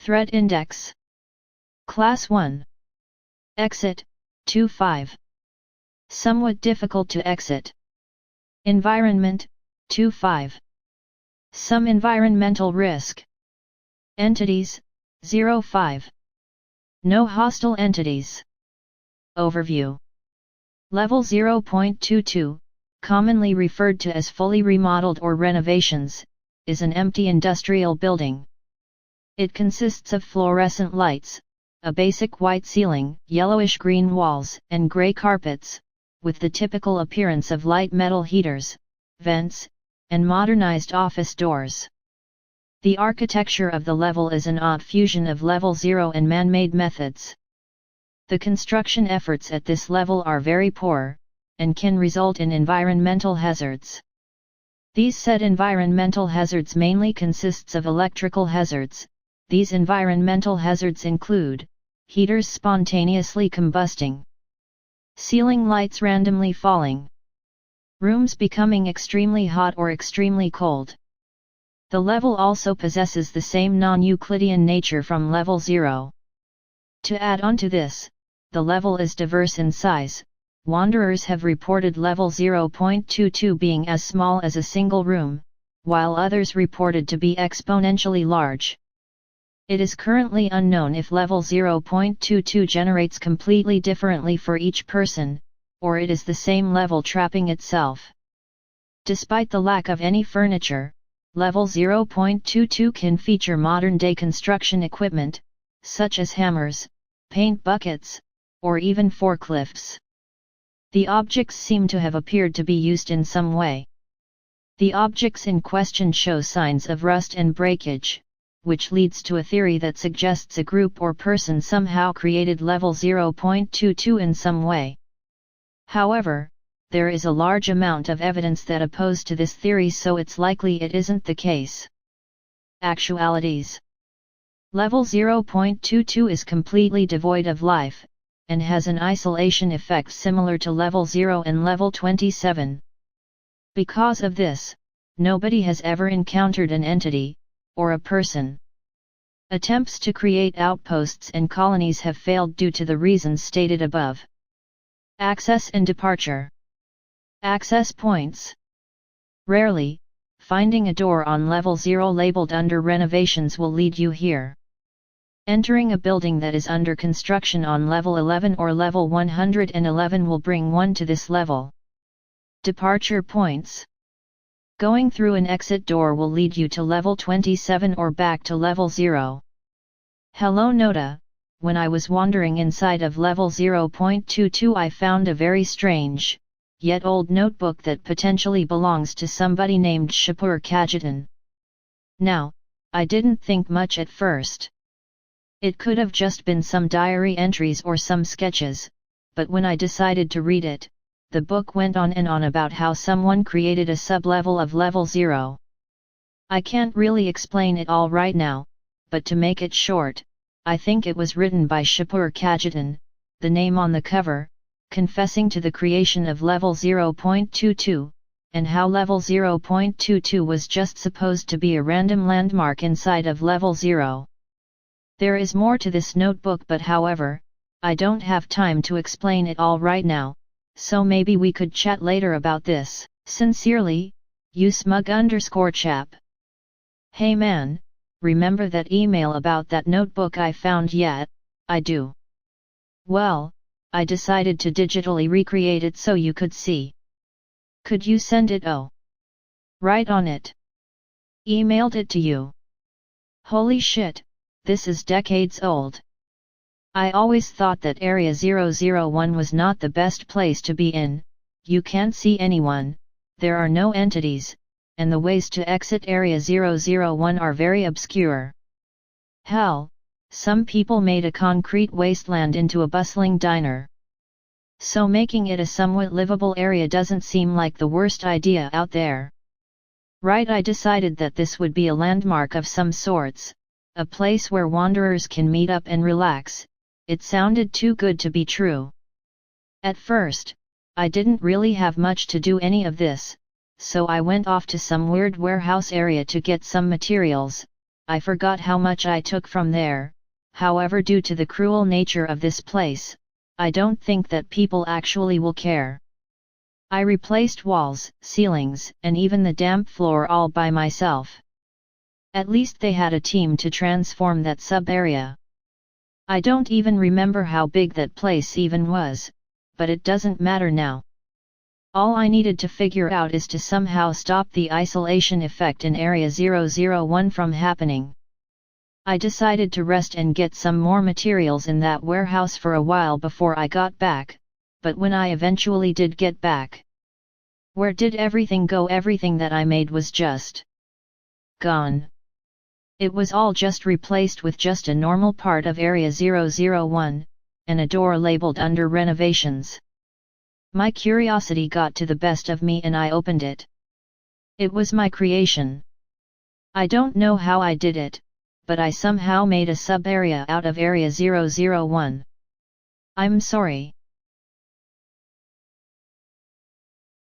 Threat Index. Class 1. Exit, 2-5. Somewhat difficult to exit. Environment, 2-5. Some environmental risk. Entities, 0-5. No hostile entities. Overview. Level 0.22, commonly referred to as fully remodeled or renovations, is an empty industrial building. It consists of fluorescent lights, a basic white ceiling, yellowish-green walls, and gray carpets, with the typical appearance of light metal heaters, vents, and modernized office doors. The architecture of the level is an odd fusion of level 0 and man-made methods. The construction efforts at this level are very poor, and can result in environmental hazards. These said environmental hazards mainly consists of electrical hazards. These environmental hazards include heaters spontaneously combusting, ceiling lights randomly falling, rooms becoming extremely hot or extremely cold. The level also possesses the same non-Euclidean nature from level 0. To add on to this, the level is diverse in size. Wanderers have reported level 0.22 being as small as a single room, while others reported to be exponentially large. It is currently unknown if level 0.22 generates completely differently for each person, or it is the same level trapping itself. Despite the lack of any furniture, level 0.22 can feature modern-day construction equipment, such as hammers, paint buckets, or even forklifts. The objects seem to have appeared to be used in some way. The objects in question show signs of rust and breakage, which leads to a theory that suggests a group or person somehow created level 0.22 in some way. However, there is a large amount of evidence that oppose to this theory, so it's likely it isn't the case. Actualities. Level 0.22 is completely devoid of life, and has an isolation effect similar to level 0 and level 27. Because of this, nobody has ever encountered an entity, or a person. Attempts to create outposts and colonies have failed due to the reasons stated above. Access and departure. Access points. Rarely, finding a door on level 0 labeled under renovations will lead you here. Entering a building that is under construction on level 11 or level 111 will bring one to this level. Departure points. Going through an exit door will lead you to level 27 or back to level 0. Hello Noda, when I was wandering inside of level 0.22 I found a very strange, yet old notebook that potentially belongs to somebody named Shapur Kajitan. Now, I didn't think much at first. It could have just been some diary entries or some sketches, but when I decided to read it, the book went on and on about how someone created a sub-level of level 0. I can't really explain it all right now, but to make it short, I think it was written by Shapur Kajitan, the name on the cover, confessing to the creation of level 0.22, and how level 0.22 was just supposed to be a random landmark inside of level 0. There is more to this notebook, but however, I don't have time to explain it all right now, so maybe we could chat later about this. Sincerely, you smug_chap. Hey man, remember that email about that notebook I found yet? I do. Well, I decided to digitally recreate it so you could see. Could you send it? Oh. Right on it. Emailed it to you. Holy shit, this is decades old. I always thought that Area 001 was not the best place to be in. You can't see anyone, there are no entities, and the ways to exit Area 001 are very obscure. Hell, some people made a concrete wasteland into a bustling diner. So making it a somewhat livable area doesn't seem like the worst idea out there. Right, I decided that this would be a landmark of some sorts, a place where wanderers can meet up and relax. It sounded too good to be true. At first, I didn't really have much to do any of this, so I went off to some weird warehouse area to get some materials, I forgot how much I took from there. However, due to the cruel nature of this place, I don't think that people actually will care. I replaced walls, ceilings, and even the damp floor all by myself. At least they had a team to transform that sub-area. I don't even remember how big that place even was, but it doesn't matter now. All I needed to figure out is to somehow stop the isolation effect in Area 001 from happening. I decided to rest and get some more materials in that warehouse for a while before I got back, but when I eventually did get back, where did everything go? Everything that I made was just gone. It was all just replaced with just a normal part of Area 001, and a door labeled under renovations. My curiosity got to the best of me and I opened it. It was my creation. I don't know how I did it, but I somehow made a sub-area out of Area 001. I'm sorry.